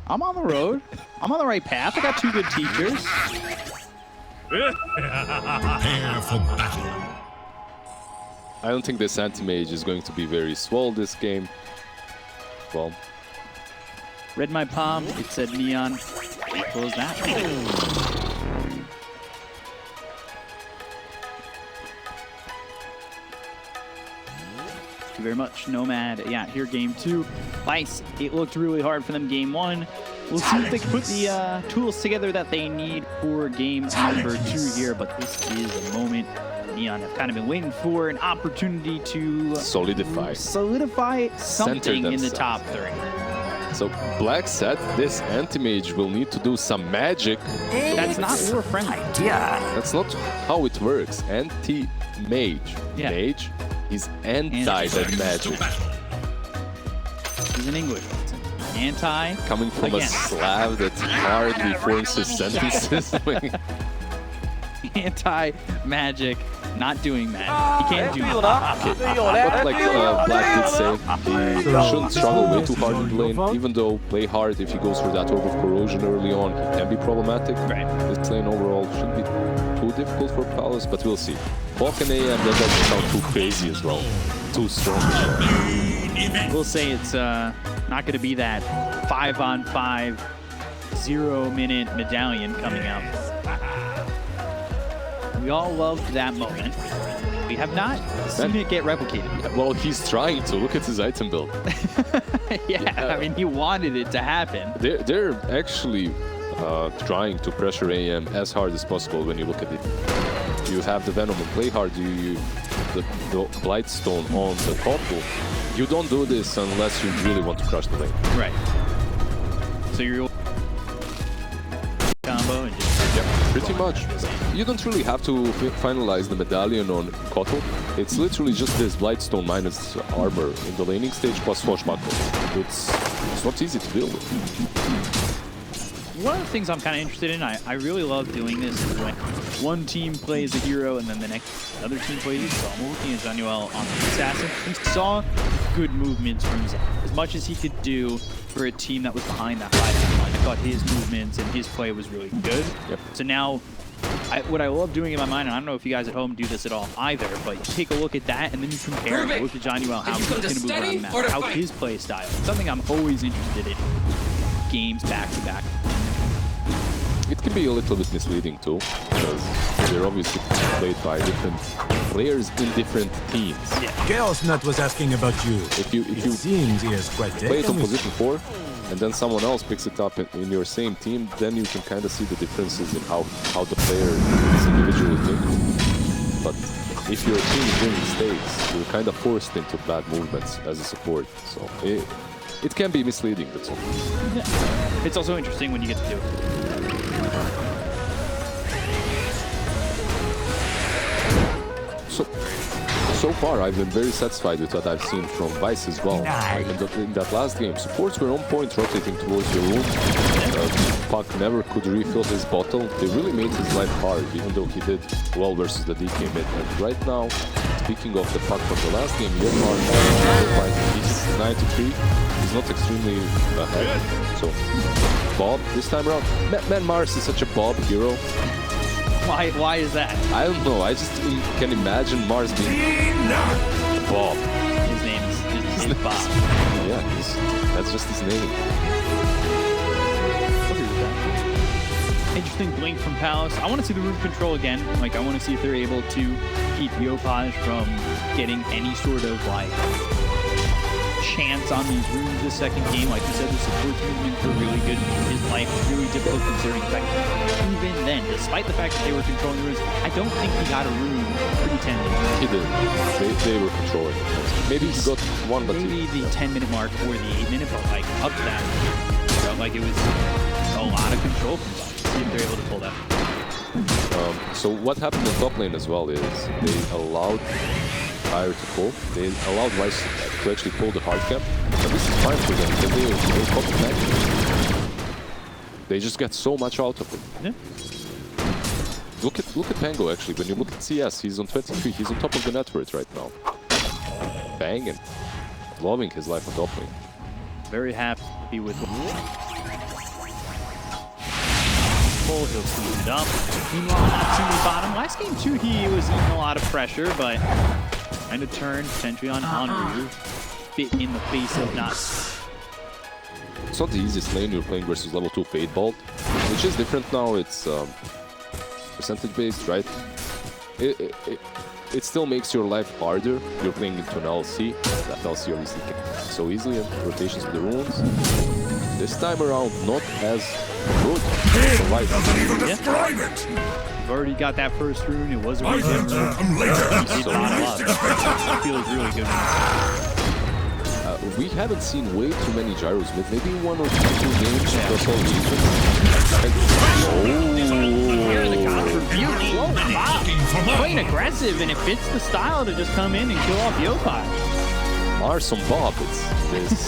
I'm on the road. I'm on the right path. I got 2 good teachers. Prepare for battle. I don't think this anti-mage is going to be very swole this game. Well, Read my palm. It said neon. Close that. Thank you very much, Nomad. Yeah, here game 2. Vice, it looked really hard for them game 1. We'll see if they can put the tools together that they need for game number 2 here, but this is a moment Neon have kind of been waiting for, an opportunity to solidify something in the top 3. So Black said this anti-mage will need to do some magic. That's not your friendly. That's not how it works. Anti-mage. Yeah. Mage is anti that magic. He's an English. Anti. Coming from a Slav that hardly forms his sentences. Anti-magic, not doing magic. He can't do that. But like Black did say, he shouldn't struggle way too hard in the lane, even though play hard if he goes for that orb of corrosion early on, he can be problematic. Right. This lane overall shouldn't be too difficult for Palace, but we'll see. Hawk and AM, that doesn't sound too crazy as well. Too strong. We'll say it's not going to be that 5-on-5, 0-minute medallion coming out. We all loved that moment. We have not seen it get replicated. Well, he's trying to. Look at his item build. yeah, I mean, he wanted it to happen. They're actually trying to pressure AM as hard as possible when you look at it. You have the Venom and play hard, the Blightstone on the topple. You don't do this unless you really want to crush the lane. Right. So you're combo and just... Yeah, pretty much. You don't really have to finalize the medallion on Kotal. It's literally just this Blightstone minus armor in the laning stage plus Swashbuckle. It's not easy to deal with. One of the things I'm kind of interested in, I really love doing this, is when one team plays a hero and then another team plays it. So I'm looking at Zanuel on the assassin. We saw good movements from Zach. As much as he could do for a team that was behind that 5-man line, I thought his movements and his play was really good. Yep. So now, what I love doing in my mind, and I don't know if you guys at home do this at all either, but you take a look at that and then you compare it. Look at Zanuel, how he's going to move around the map, how his play style. It's something I'm always interested in. Games back to back. It can be a little bit misleading too, because they're obviously played by different players in different teams. Yeah. Chaos Nut was asking about you. If you seems he is quite play it on position 4, and then someone else picks it up in your same team, then you can kind of see the differences in how the player is individually thinking. But if your team is doing mistakes, you're kind of forced into bad movements as a support. So it can be misleading, that's all. Yeah. It's also interesting when you get to do it. So far, I've been very satisfied with what I've seen from Vice as well. In that last game, supports were on point, rotating towards the room. Puck never could refill his bottle. They really made his life hard, even though he did well versus the DK mid. And right now, speaking of the Puck from the last game, he's 93. He's not extremely ahead. So, Bob, this time around. Man, Mars is such a Bob hero. Why is that? I don't know. I just can imagine Mars being Bob. His name is Bob. Yeah, that's just his name. Interesting blink from Palace. I want to see the roof control again. Like, I want to see if they're able to keep Yopaj from getting any sort of, like, chance on these runes this second game. Like you said, the support movements were really good. His life was really difficult considering the fact that even then, despite the fact that they were controlling the runes, I don't think he got a rune pretty tended. He did. They were controlling. Maybe he got one, but maybe the 10-minute mark or the 8-minute, but like up to that, felt like it was a lot of control from them. See if they're able to pull that. So what happened in top lane as well is they allowed Fire to pull. They allowed Rice to actually pull the hard cap. And this is fine for them. They caught the back. They just get so much out of it. Yeah. Look at Pango actually. When you look at CS, he's on 23. He's on top of the net worth right now. Banging. Loving his life on top lane. very happy with he'll clean it up. Meanwhile, Natsumi bottom. Last game too, he was eating a lot of pressure, but kind of turned potentially on Hanryu. Bit in the face of Natsumi. It's not the easiest lane you're playing versus level 2 Fade Bolt, which is different now. It's percentage based, right? It still makes your life harder. You're playing into an LC. That LC obviously can so easily, and rotations with the runes. This time around, not as good. We've already got that first rune. It was a really good rune. He bottom up. It feels really good. We haven't seen way too many gyros mid. Maybe 1 or 2 games across all regions. Playing aggressive, and it fits the style to just come in and kill off Yokai. Mars on Bob, it's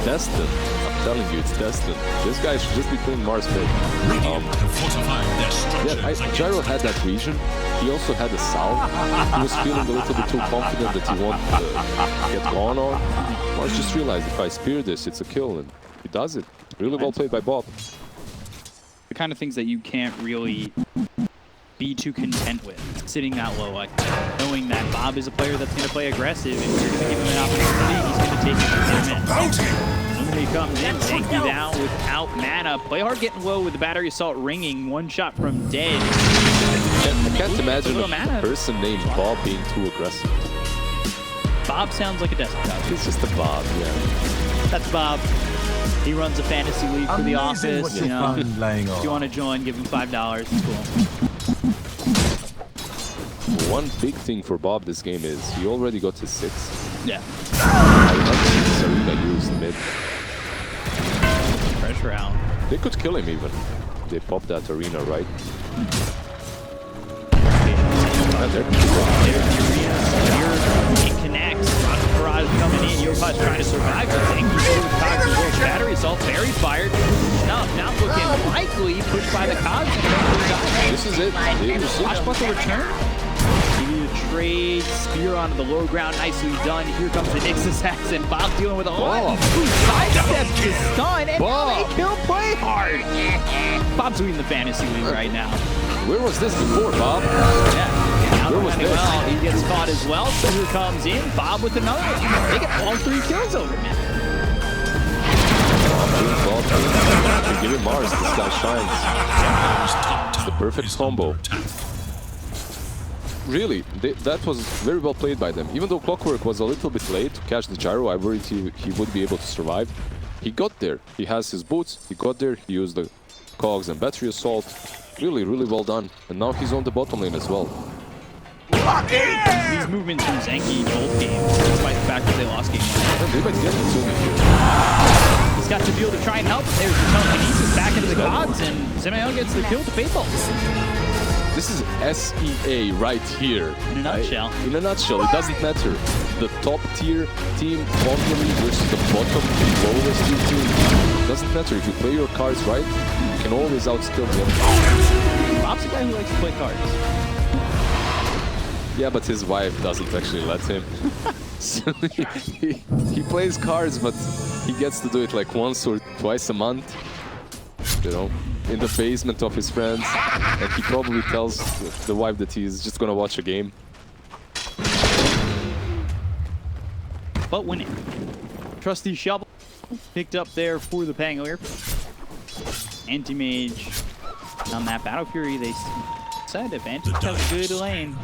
destined. I'm telling you, it's destined. This guy should just be playing Mars mid. Gyro had that region. He also had a sound. He was feeling a little bit too confident that he wanted to get gone on. Mars just realized, if I spear this, it's a kill, and he does it. Really well played by Bob. The kind of things that you can't really be too content with, sitting that low, like knowing that Bob is a player that's going to play aggressive, and you're going to give him an opportunity, he's going to take it to him. He comes in, take you down without mana. Play hard getting low with the battery assault ringing. One shot from dead. I can't imagine a person named Bob being too aggressive. Bob sounds like a desktop. He's just a Bob, yeah. That's Bob. He runs a fantasy league for the office. You know, if you want to join, give him $5. It's cool. One big thing for Bob this game is he already got his 6. Yeah. I remember this arena used mid. Pressure out. They could kill him even. They popped that arena, right? It connects. Barrage coming in. Yopai's trying to survive. But thank you for the Cogs as well. Battery assault. Very fired. Not looking likely. Pushed by the Cogs. This is it. Flash buckle return. Trade, spear onto the low ground, nicely done. Here comes the Nyx assassin. Bob dealing with a lot. Sidesteps the stun, and now they kill play hard. Bob's winning the fantasy league right now. Where was this before, Bob? Yeah. Now where was this? Well, he gets caught as well. So here comes in Bob with another one. They get all 3 kills over him. Bob, give him Mars. This guy shines. It's the perfect combo. Really, that was very well played by them. Even though Clockwork was a little bit late to catch the gyro, I worried he would be able to survive. He got there. He has his boots. He got there. He used the cogs and battery assault. Really, really well done. And now he's on the bottom lane as well. These movements from Zenki both games, despite the fact that they lost game 1. They might get it soon here. He's got to be able to try and help. There's the telekinesis back into the cogs, and Simeon gets the kill to Faithful. This is SEA right here. In a nutshell. In a nutshell, it doesn't matter. The top tier team on the league versus the bottom lowest tier team. It doesn't matter. If you play your cards right, you can always outskill them. Bob's a guy who likes to play cards. Yeah, but his wife doesn't actually let him. So he plays cards, but he gets to do it like once or twice a month. You know, in the basement of his friends, and he probably tells the wife that he's just gonna watch a game. But winning. Trusty Shovel picked up there for the Pangolier. Anti-Mage on that Battle Fury. They said Advantage has a good lane.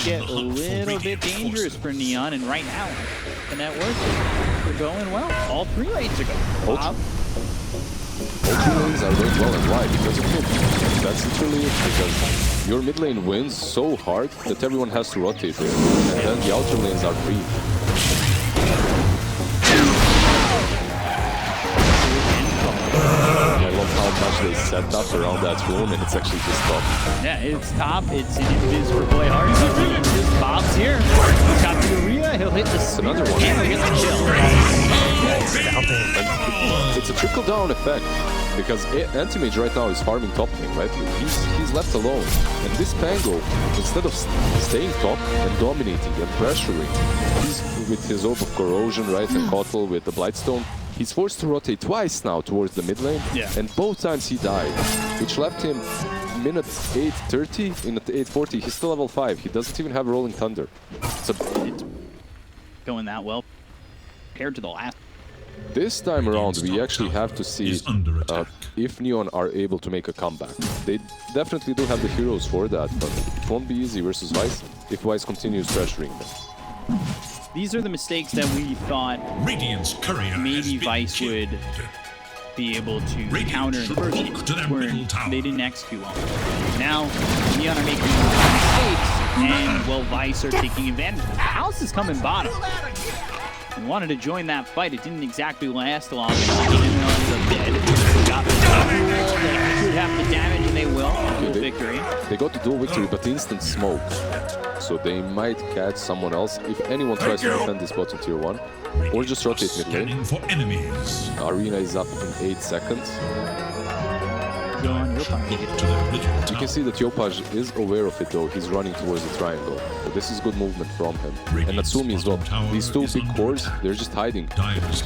Get a little bit dangerous for Neon, and right now the network are going well. All 3 lanes are going. All 3 lanes are going well, and why? Because of him. That's literally it, because your mid lane wins so hard that everyone has to rotate there, and then the outer lanes are free. I love how much they set up around that room, and it's actually just top. Yeah, it's top. It's an invis for play hard. Just Bob's here. He's got the Urea. He'll hit the spear. Another one. And he'll get the chill. It's a trickle-down effect, because Anti-Mage right now is farming top lane, right? He's left alone. And this Pango, instead of staying top and dominating and pressuring, he's with his Orb of Corrosion, right, and Kotl with the Blightstone, He's forced to rotate twice now towards the mid lane, and both times he died, which left him minute 8:30 in at 8:40. He's still level 5. He doesn't even have Rolling Thunder. It's going that well compared to the last. This time around, we actually have to see if Neon are able to make a comeback. They definitely do have the heroes for that, but it won't be easy versus Vice if Vice continues pressuring them. These are the mistakes that we thought maybe Vice would be able to counter in the first game, where they didn't execute well. Now, Neon are making mistakes, and well, Vice are taking advantage. House is coming bottom. We wanted to join that fight. It didn't exactly last long. Dead. Got the duel. They should have the damage, and they will. Dual victory. They got the dual victory, but instant smoke. So they might catch someone else if anyone tries to defend this bot in tier 1. Or just rotate mid lane. Arena is up in 8 seconds. You can see that Yopaj is aware of it though. He's running towards the triangle. So this is good movement from him. And Natsumi as well. These two big cores, they're just hiding. It's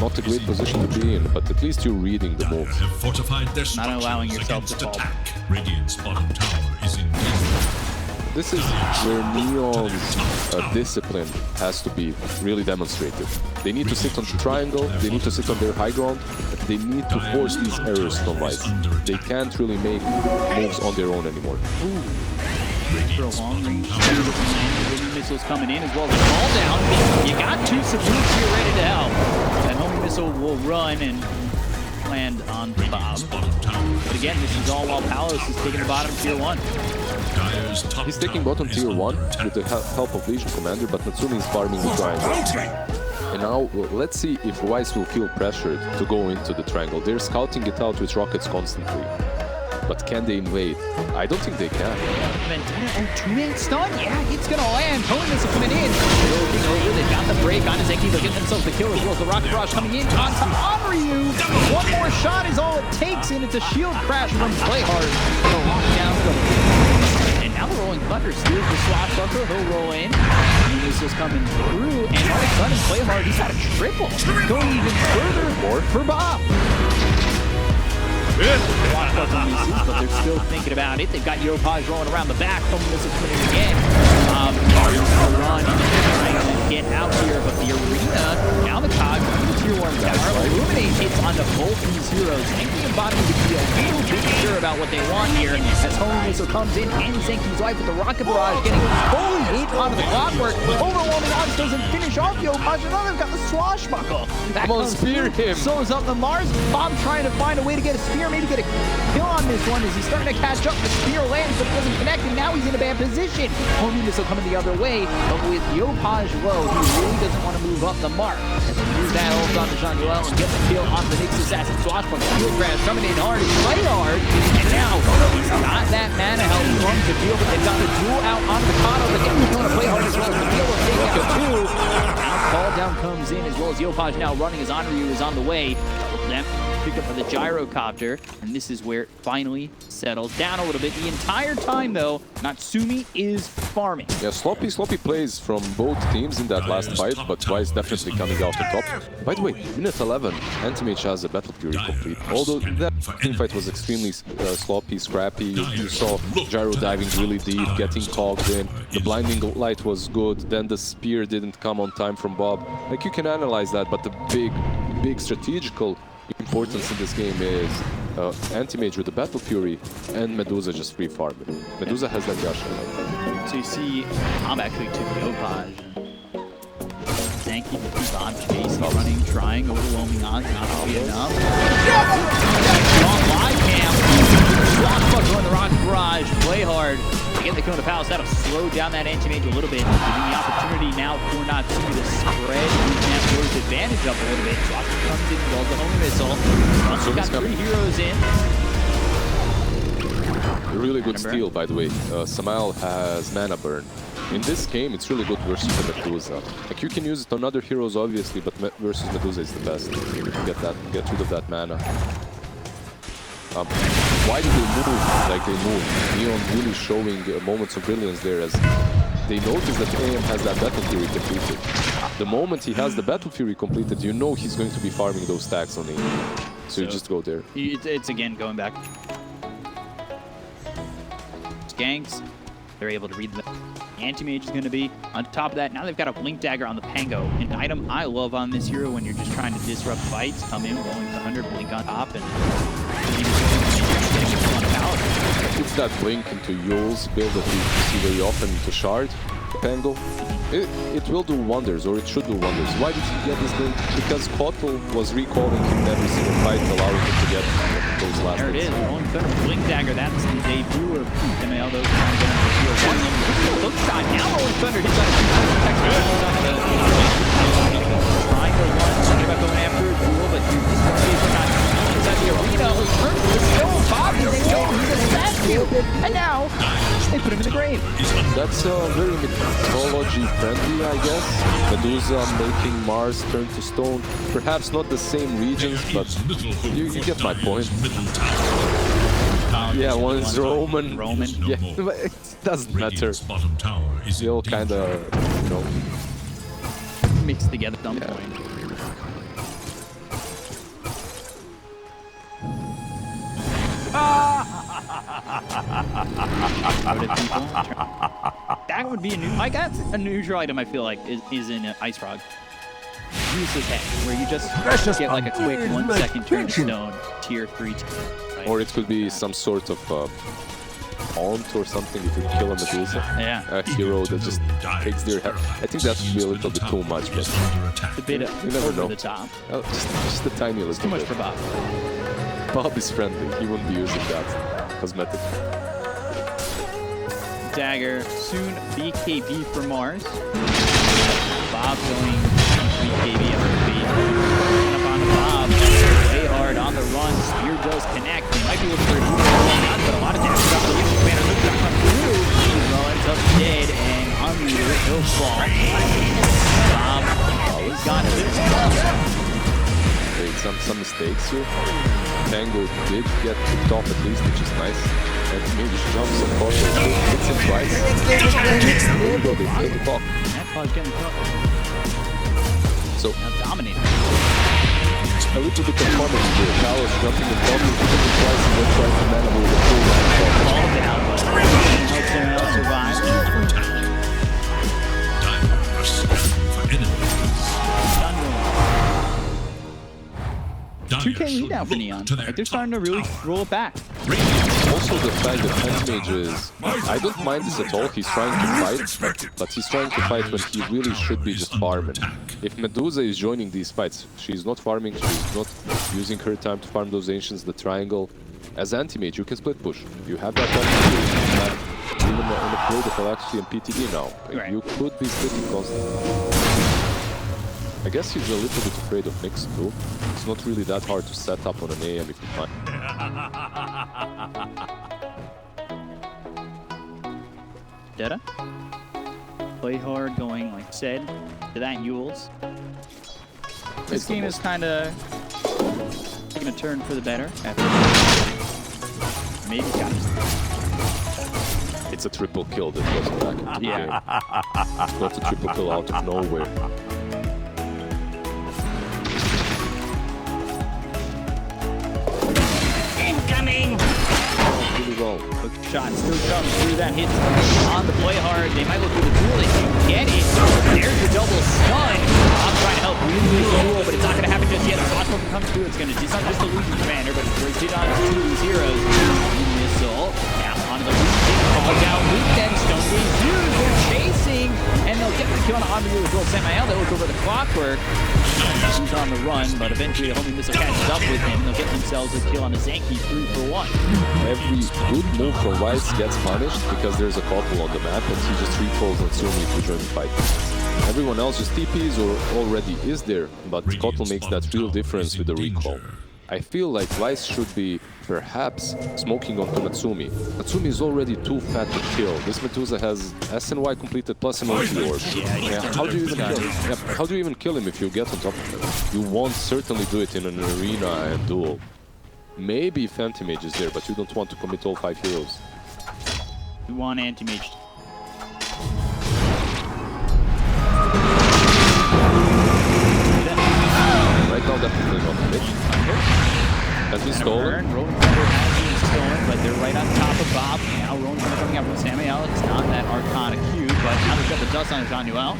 not a great position to be in, but at least you're reading the move. Not allowing yourself to fall. Radiant's bottom tower is in This is where Neon's discipline has to be really demonstrated. They need to sit on the triangle, they need to sit on their high ground, they need to force these errors from Vice. They can't really make moves on their own anymore. For a long range, missiles coming in as well as fall down. You got 2 subdues here ready to help. That homing missile will run and land on Bob. But again, this is all while Palos is taking the bottom tier 1. He's taking bottom tier 1 with the help of Legion Commander, but Natsumi is farming the triangle. And now, let's see if Vice will feel pressured to go into the triangle. They're scouting it out with rockets constantly. But can they invade? I don't think they can. Ventina, 2-minute stun? Yeah, it's gonna land. Homing missile coming in. Looking over, they've got the break on Zenki. They'll get themselves the kill as well as the rocket barrage coming in. On to Onryu. One more shot is all it takes, and it's a shield crash from Playhard. They'll lock down the... And now the Rolling Thunder steals the swashbuckler. He'll roll in. Missiles coming through, and all of a sudden, Playhard, he's got a triple. Going even further for Bob. But they're still thinking about it. They've got Yopaj rolling around the back. Home missile coming in again. Run trying to get out here, but the arena, now the cog, the tier 1 tower, Illuminate hits onto both these heroes. Zenki and Bottom would be a little bit sure about what they want here. As home missile comes in, ends Zenki's life with the rocket barrage, getting fully hit onto the clockwork. Overwhelming odds doesn't finish off Yopaj. Now they've got the swashbuckle. That Come on, spear him. Slows up the Mars. Bob trying to find a way to get a spear, maybe get a kill on this one as he's starting to catch up. The spear lands, but it doesn't connect, and now he's in a bad position. Homie missile coming the other way, but with Yopaj low, he really doesn't want to move up the mark. And then use that ult on the Jean Joel and get the kill on the Nyx Assassin Swashbuckler. Field crash coming in hard, play hard, and now he's got that mana help from the field, but they've got the duel out onto the Kano. Again, he's going to play hard as well as the field will take out 2. Now fall down comes in as well as Yopaj now running as Onryu is on the way. Pick up for the gyrocopter, and this is where it finally settles down a little bit. The entire time, though, Natsumi is farming. Yeah, sloppy plays from both teams in that last fight, but Vice definitely coming out on top. By the way, minute 11, Anti-Mage has a Battle Fury complete. Although that team fight was extremely sloppy, scrappy. You saw Gyro diving really deep, getting cogged in. The blinding light was good, then the spear didn't come on time from Bob. Like, you can analyze that, but the big strategical importance in this game is Anti-Mage with the Battle Fury and Medusa just free farming. Medusa has that Yasha. So you see, Bob actually took Yopaj. Zenki, Bob chasing, running, trying, overwhelming odds, not to be enough. On live cam, Swashbuckler on the rocket barrage, play hard. To get the kill to Palace, that'll slow down that Anti-Mage a little bit, giving the opportunity now for Natsumi to spread his advantage up a little bit. Swashbuckler comes in, goes the homing missile. We've got 3 heroes in. Really good steal, by the way. Samael has mana burn. In this game, it's really good versus the Medusa. Like, you can use it on other heroes, obviously, but versus Medusa is the best. You can get rid of that mana. Why do they move like they move? Neon really showing moments of brilliance there as they notice that AM has that Battle Fury completed. The moment he has the Battle Fury completed, you know he's going to be farming those stacks on E. So you just go there. It's again going back. Ganks, they're able to read the Anti-Mage is going to be on top of that. Now they've got a Blink Dagger on the Pango, an item I love on this hero when you're just trying to disrupt fights. Come in, going for 100, Blink on top, and it's that Blink into Yule's build that you see very often into Shard, Pango. It will do wonders, or it should do wonders. Why did he get this Blink? Because Kotl was recalling him in every single fight, allowing him to get those last there it hits. is, Rolling Thunder, Blink Dagger, that's the debut of ML. Those trying to get on the field. Hook shot, now Rolling Thunder hits on a few times. Trying to run, thinking about going after a duel, but he's not inside the arena. It's still Bob, they know he's a statue, and now they put him in the grave. That's very mythology friendly, I guess. Medusa making Mars turn to stone. Perhaps not the same regions, but you get my point. Yeah, one is Roman. Yeah, but it doesn't matter. They all kind of, you know, mixed together. Dumb point. That would be a new, like that's a neutral item. I feel like is in Ice Frog. Useless head, where you just get like a quick 1 second turn to stone, tier 3. Right? Or it could be some sort of taunt or something if you kill a Medusa. Yeah. A hero that just takes their head. I think that would be a little bit too much, but it's a bit you never over know. the top. Just a tiny little bit. Too much for Bob. Bob is friendly. He wouldn't be using that cosmetic. Dagger, soon BKB for Mars. Bob going BKB FB. Up on Bob. Way hard on the run. Spear does connect. He might be looking for a duel. But a lot of damage off the Legion Commander. Look back on through. Well, ends up dead. And Unmuted will fall. Bob is gone. Made some mistakes here. Tango did get to the top at least, which is nice. And maybe she jumps some caution. Hits him twice. There you go, they hit the clock. That claw's getting caught. So, Now dominating. a little bit of comedy here. Kalos jumping the top, hit him twice, and then trying to man with the full round. All down, but helps him survive. For enemies. 2K lead now for Neon. Like they're starting to really roll it back. Also the fact that Anti-Mage is... I don't mind this at all. He's trying to fight, but he's trying to fight when he really should be just farming. If Medusa is joining these fights, she's not farming, she's not using her time to farm those Ancients, the triangle. As Anti-Mage, you can split push. You have that time to do it. You have even in the field of Alaxi and PTD now. Right. You could be splitting constantly. I guess he's a little bit afraid of Nyx too. It's not really that hard to set up on an AM if you find. Detta. Play hard, going, like I said, to that Yules. This game is kind of taking a turn for the better. After maybe got it. It's a triple kill that goes back into the game. It's not a triple kill out of nowhere. Incoming! Really well. Hook shot still comes through that hit on the play hard. They might look for the duel. They can get it. There's the double stun. I'm trying to help win this duel, but it's not going to happen just yet. The Sasha comes through. It's going to disarm just the Legion Commander, but it's hit on two of these heroes. Missile. Now onto the Legion. Call down Luke, then Stone Gate used. They're chasing, and they'll get the kill on the Army with Will Samael. They'll look over the Clockwork. He's on the run, but eventually the homing missile catches up with him. They'll get themselves a kill on the Zenki 3 for 1. Every good move from Weiss gets punished because there's a couple on the map and he just recalls on Sumi to join the fight. Everyone else just TPs or already is there, but Kotl makes that real difference with the recall. I feel like Weiss should be perhaps smoking onto Natsumi. Natsumi is already too fat to kill. This Medusa has SNY completed plus an ulti orb. How do you even kill him? How do you even kill him if you get on top of him? You won't certainly do it in an arena and duel. Maybe if Anti-Mage is there, but you don't want to commit all 5 heroes. We want Anti-Mage. right now definitely not the mid. Has been stolen. Rolling Thunder has been stolen, but they're right on top of Bob. Now Rolling Thunder coming out from Samuel. It's not that Arcana cube, but now they've got the dust on Jean-Noel.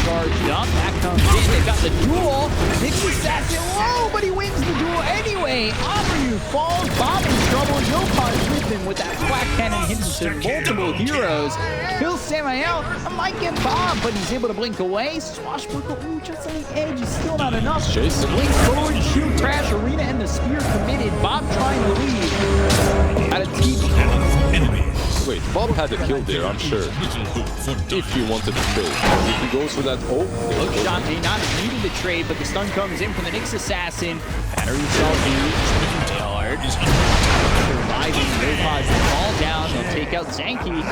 Charged up, that comes in, they've got the duel. Nick's assassin low, but he wins the duel anyway. Abreu falls, Bob in trouble. Yopaj with him with that flat cannon hits into multiple heroes. Kills Samael, might get Bob, but he's able to blink away. Swashbuckle, ooh, just on the edge, is still not enough. Jason. Blink forward, shield crash, Arena and the spear committed. Bob trying to lead. Out of team. Wait, Bob had a kill there, I'm sure. If he wanted to trade. If he goes for that, Look shot may not have needed the trade, but the stun comes in from the Nyx assassin. Battery cell used. Hard. Surviving. Yopaj will fall down. They'll take out Zanky.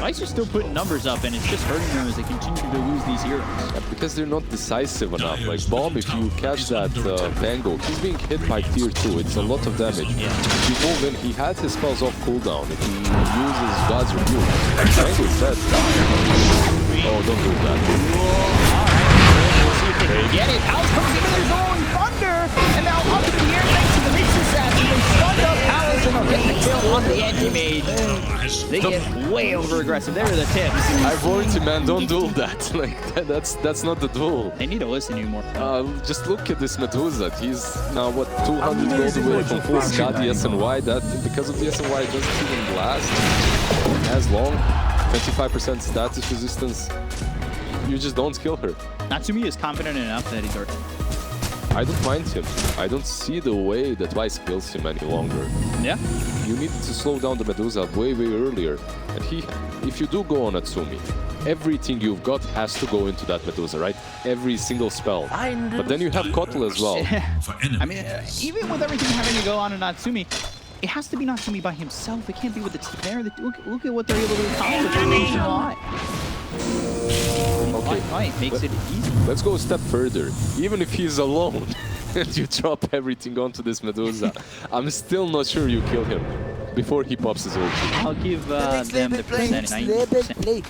Vice are still putting numbers up, and it's just hurting them as they continue to lose these heroes. yeah, because they're not decisive enough. Like Bob, if you catch that Pango, he's being hit by tier 2. It's a lot of damage. Yeah. If you move in, he had his spells off cooldown. If he uses God's Review, Pango is dead. Oh, don't do that. We'll see if they can get it. House comes into their zone. Thunder! And now up in the air thanks to the Nyx assassin. They stunned up Palace and they'll get the kill on the anti-mage. They get way over-aggressive. There are the tips. I warned you, man, don't duel that. Like, that's not the duel. They need to listen to you more. Just look at this Medusa. He's now, what, 200 gold away from full Scotty SNY. That, because of the SNY, it doesn't even last as long. 25% status resistance. You just don't kill her. Natsumi is confident enough that he's already... I don't mind him. I don't see the way that Vice kills him any longer. Yeah? You needed to slow down the Medusa way earlier. And if you do go on Natsumi, everything you've got has to go into that Medusa, right? Every single spell. But then you have Kotal as well. I mean, even with everything having to go on in Natsumi, it has to be Natsumi by himself. It can't be with the team there. Look at what they're able to accomplish. Fight makes it easy. Let's go a step further. Even if he's alone and you drop everything onto this Medusa, I'm still not sure you kill him before he pops his ulti. I'll give them the percentage, 90%.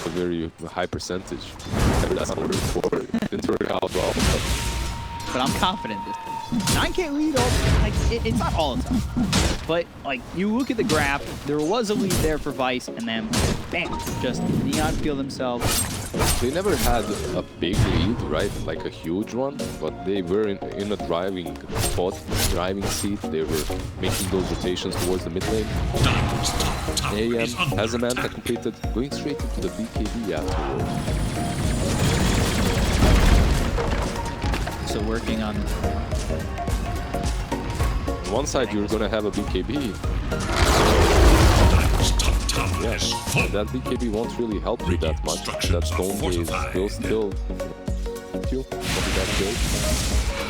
A very high percentage. That's number 4. Didn't work out well. But I'm confident this. 9K lead, like, it's not all the time. But, like, you look at the graph, there was a lead there for Vice, and then, bam, just Neon kill themselves. They never had a big lead, right? Like a huge one, but they were in a driving spot, driving seat. They were making those rotations towards the mid lane. AM has a Manta completed, going straight into the BKB afterwards. So working on... On one side, you're going to have a BKB. Yes, and that BKB won't really help you that much. That stone base will still hit you.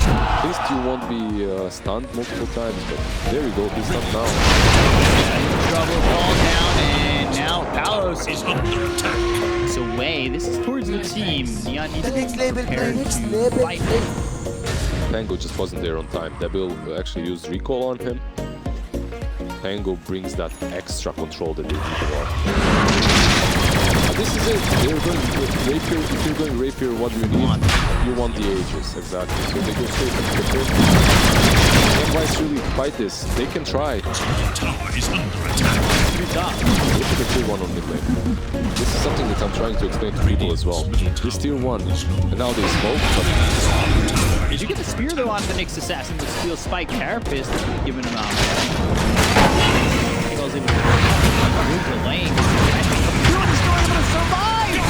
At least you won't be stunned multiple times, but there we go, he's stunned now. Trouble fall down, and now Palos is under attack. It's away. This is towards the team. Neon needs to be prepared to fight. Pango just wasn't there on time. Devil actually used recall on him. Pango brings that extra control that they need more. This is it. They're going Rapier. If you're going Rapier, what do you need? You want the Aegis, exactly. So they go straight into the pit. Can Vice really fight this? They can try. Tower is under attack. Good job. Look at the tier 1 on mid lane. This is something that I'm trying to explain to people as well. This tier 1, and now they smoke, but... Did you get the spear though on the Nyx assassin with steel spike carapace giving him out? He goes in the lane. He's still able to survive!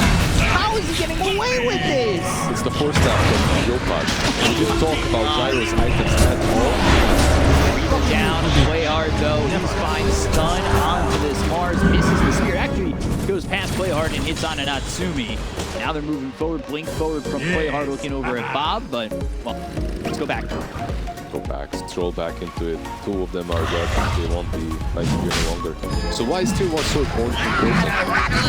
How is he getting away with this? It's the force tap from Yopaj. We didn't talk about Gyro's items at all. Down, play hard though. He's fine. Stun onto this Mars. Misses the spear. Actually goes past play hard and hits on a Natsumi. Now they're moving forward. Blink forward from play hard, looking over at Bob. But well, let's go back. Go back, stroll back into it. 2 of them are dead. They won't be fighting any longer. So why is tier 1 so important?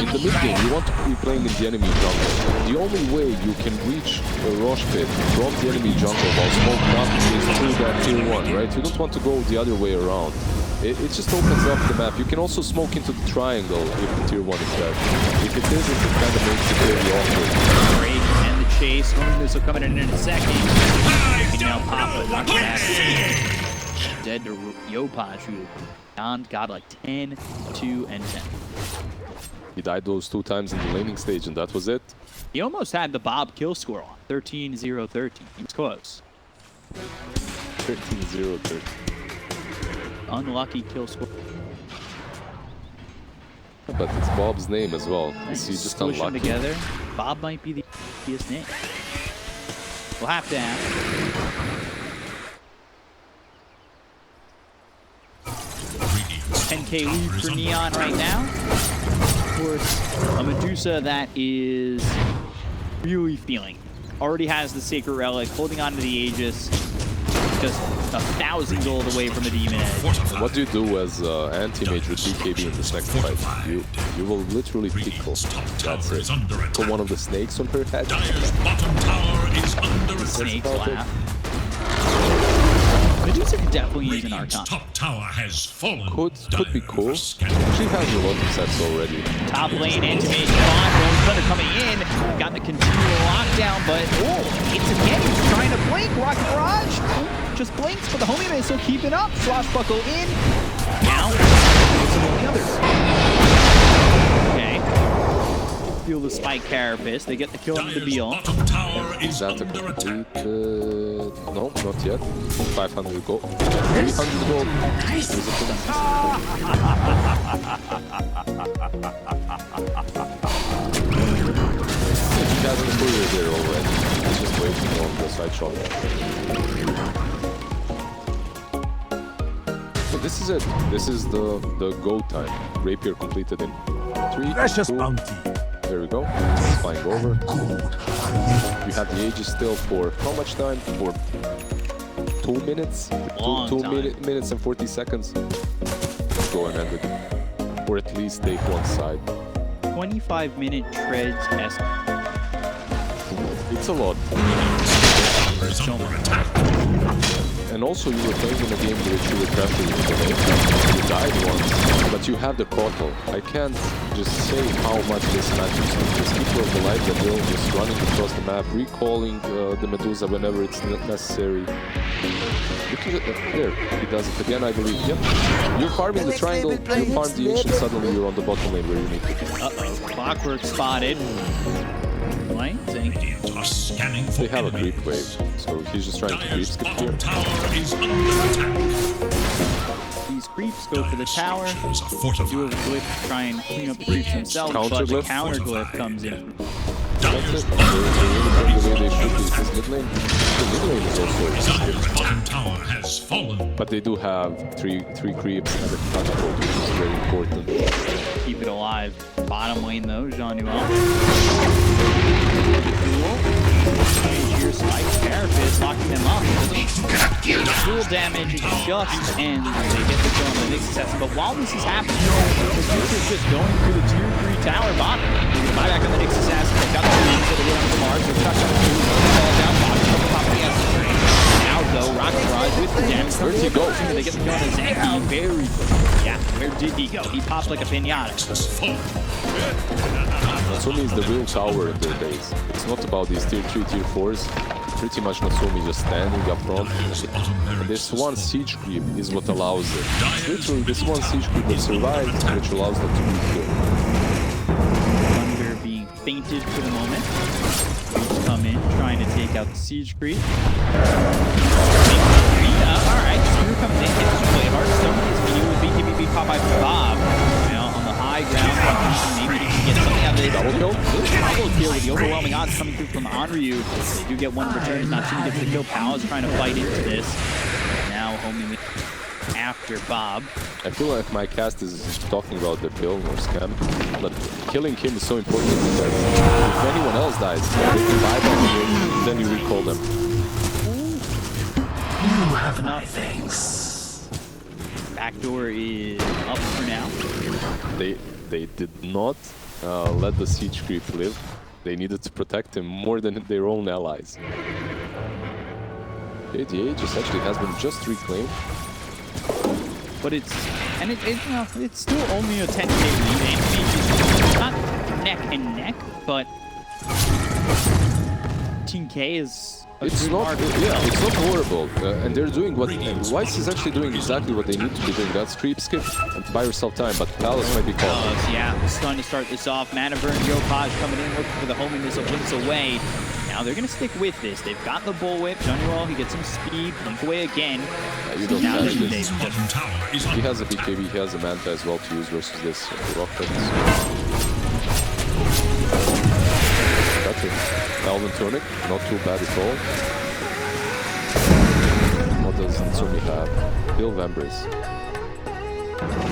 In the mid game, you want to be playing in the enemy jungle. The only way you can reach a Rosh pit from the enemy jungle while smoked up is through that tier 1, right? You don't want to go the other way around. It just opens up the map. You can also smoke into the triangle if the tier 1 is there. If it isn't, it kind of makes it very awkward. Great chase. Homing missile coming in a second. And now Papa knocked back. Dead to Yopaj, who got like 10, 2, and 10. He died those 2 times in the laning stage, and that was it. He almost had the Bob kill score on 13-0-13. He was close. 13-0-13. Unlucky kill score. But it's Bob's name as well. Is he just Squish them unlucky? together. Bob might be the easiest name. We'll have to ask. 10K lead for Neon right now. Of course, a Medusa that is really feeling. Already has the Sacred Relic, holding on to the Aegis. Just 1,000 gold away from the Demon Edge. And what do you do as anti-mage with BKB in this next fight? You will literally pickle. That's it. Put one of the snakes on her head. Snake laugh. Medusa could definitely use an Archon. Top tower has fallen. Could be cool. She has a lot of sets already. Top lane, anti-mage bot, Rolling Thunder coming in. Got the continual lockdown, but it's again, he's trying to blink. Rocket Barrage just blinks, but the homie may still keep it up. Swashbuckle in. Now, some of the others. Okay. Feel the spike carapace. They get the kill on the Beal. Is that a complete... no, not yet. 500 gold. 300 gold. He has the courier there already. He's just waiting on the side shot. So this is it. This is the go time. Rapier completed in 3, Precious 2, bounty. there we go. It's flying over. You have the Aegis still for how much time? For 2 minutes? Long 2 time. minutes and 40 seconds. Go and end it. Or at least take one side. 25-minute treads S. It's a lot. And also you were playing in a game which you were crafted in the lane. You died once, but you have the portal. I can't just say how much this matters. Because people of the light that will just running across the map, recalling the Medusa whenever it's necessary. There, he does it again, I believe. Yep. You're farming the triangle, you farm the ancient, suddenly you're on the bottom lane where you need to be. Uh-oh. Clockwork spotted. Right? They have a creep wave, so he's just trying to creep skip here. These creeps go for the tower. Do a glyph to try and clean up the creeps themselves, but the Counter-glyph? counter glyph comes in. That's it. The way they shoot is this mid lane. The mid lane is also skip. But they do have three creeps and a catapult, which is very important. Keep it alive. Bottom lane though, Jean-Noel. Here, Spike Carapace locking them up. Dual damage just ends. They get the kill on the big success. But while this is happening, the Future's just going through the tier 3 tower bottom. Buyback on the Nyx Assassin. They've got the moves that are going to Mars. They're stuck on the two. Fall down bottom. From the top of the S train. Now though, Rocket Barrage with the damage. Where'd he go? They get the kill on the Zanky. Very good. Yeah, where did he go? He popped like a pinata. Natsumi is the real tower in their base. It's not about these tier 3, tier 4s. Pretty much Natsumi just standing up front. And this one siege creep is what allows it. It's literally this one siege creep that survives, which allows them to be killed. Thunder being fainted for the moment. Creeps come in, trying to take out the siege creep. Alright, Spear comes in, gets the play hard. Stone is being with BKB pop by Bob. Now on the high ground, maybe they can get something out of this. Double kill? Double kill with the overwhelming odds coming through from Onryu. They do get one return, Natsumi gets the kill. Pal is trying to fight into this. Now homing after Bob. I feel like my cast is talking about the bill or scam, but killing him is so important because if anyone else dies, they can buy them and then you recall them. You have my thanks. Backdoor is up for now. They did not let the siege creep live. They needed to protect him more than their own allies. Okay, the Aegis actually has been just reclaimed. But it's still only a 10K lead. It's not neck and neck, but 13K is a It's good not, mark. yeah, it's not horrible, and they're doing what Weiss is actually doing exactly what they need to be doing. That's creep skip and buy yourself time, but Palace might be called. Yeah, starting to start this off. Mana Burn, Yopaj coming in, looking for the homing missile, blinks away. Now they're going to stick with this. They've got the bullwhip. Junwall, he gets some speed, blink away again. You don't Now catch they- this. Bottom tower is He has a BKB, he has a Manta as well to use versus this rocket. Better. Alvin Tunic, not too bad at all. What does Natsumi have? Bill Vembris.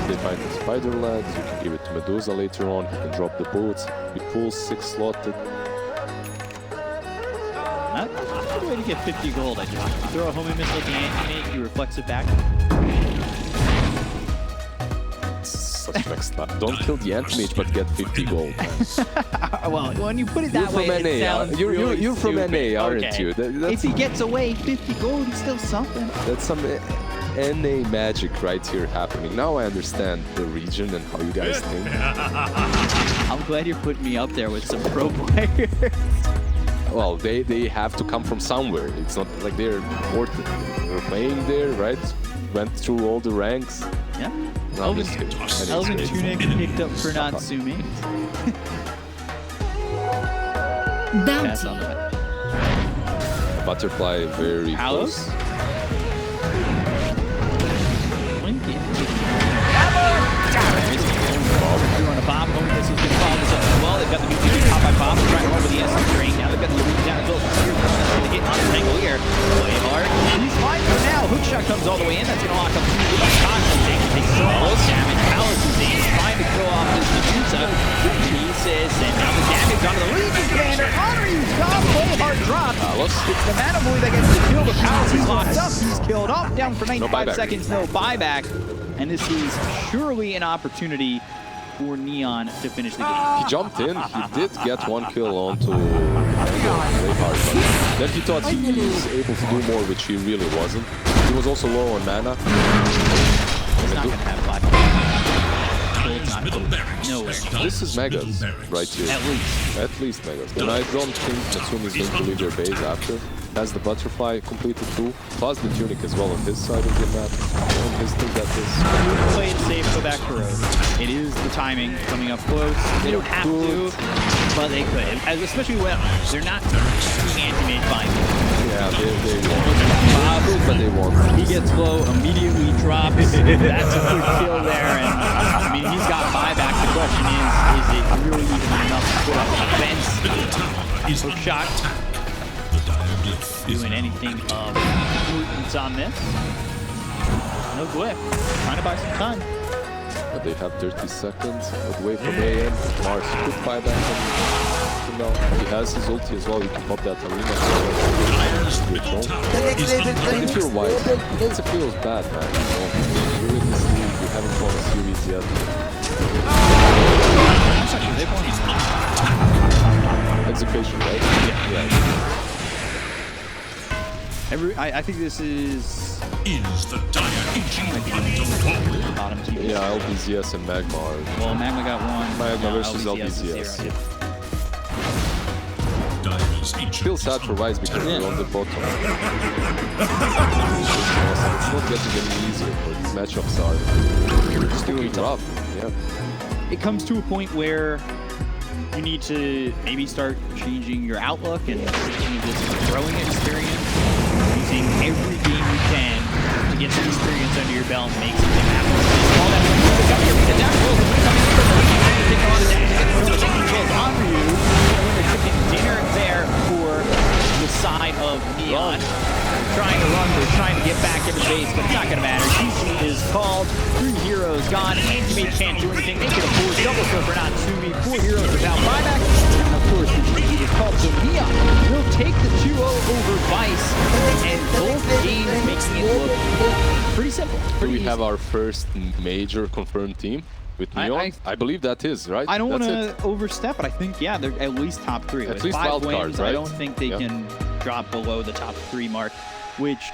They find the spider legs, you can give it to Medusa later on, he can drop the boots, be full 6 slotted. Not a good way to get 50 gold. I just throw a homing missile at the Antimate, you reflex it back. Such next slap. Don't kill the Antimage, but get 50 gold. Well, when you put it You're that from way, NA, it sounds really you're from stupid. NA, aren't Okay. you? If he gets away, 50 gold is still something. That's some NA magic right here happening. Now I understand the region and how you guys think. I'm glad you're putting me up there with some pro players. Well, they have to come from somewhere. It's not like they're playing there, right? Went through all the ranks. Yeah. No, I'm just kidding. NA Elvin is great. Tunic picked up for Natsumi. Pass on Bounty. that. Butterfly very Palos? close. They're on a bomb. Homing missile's going to follow this up as well. They've got the BPC pop by bomb. They're trying to run with the essence drain. Now they've got the elite down as well. Spear going to get on the angle here. Play hard. He's fine for now. Hook shot comes all the way in. That's going to lock up two. Constantine takes some close damage. Palace is in. He's trying to kill off this Medusa. Jesus. And now the damage onto the Legion Commander. Honoryu's gone. Play hard drop. It's the Mana Boy that gets the kill. The Palace is locked up. He's killed off. Down for 95 buyback. seconds. No buyback. And this is surely an opportunity for Neon to finish the game. He jumped in. He did get one kill onto Playhard, but then he thought he was able to do more, which he really wasn't. He was also low on mana. He's not going to have 5 Middle barracks. Nowhere. This is Megas right here. At least. At least Megas. And I don't think Natsumi is going to leave their base after. Has the butterfly completed too, plus the tunic as well on his side of the map. On his thing that is. Play it safe, go back for Road. It is the timing coming up close. They don't have to, but they could. Especially when they're not anti-made by Yeah, they won't. But they won't. He gets low, immediately drops. That's a good kill there. And I mean, he's got buyback. The question is it really even enough to put up a defense? Hook shot. Doing anything of importance on this. No glyph. Trying to buy some time. But they have 30 seconds away from AM. Mars could buy back from now. He has his ulti as well. You can pop that arena. If you're white, it feels bad, man. You're in this league. You haven't won a series yet. Execution, right? Yeah. I think this is Is the dire ancient bottom two. Yeah, LBZS and Magma are. Well, Magma got one. Magma No, versus is LBZS. zero. Dire's ancient. Feel sad for Wise because they're on the bottom. It's not getting any easier, but these matchups are just doing rough. Yeah. It comes to a point where you need to maybe start changing your outlook and taking this growing experience, using every game you can to get some experience under your belt and make something happen. All that down rolls, coming from the lead, taking a lot of damage, taking kills on Ryu, and they're cooking dinner there for the side of Neon. Trying to run, they're trying to get back into base, but it's not going to matter. GG is called, 3 heroes gone, Antimate can't do anything, make it a 4 double kill for Natsumi, 4 heroes without buyback, and of course the GG is called, so Neon will take the 2-0 over Vice, and both games making it look pretty simple, Do pretty we easy. have our first major confirmed team with Neon? I believe that is, right? I don't want That's to overstep, but I think, yeah, they're at least top 3. At With least 5 wild wins, card, I right? don't think they Yeah. can drop below the top 3 mark, which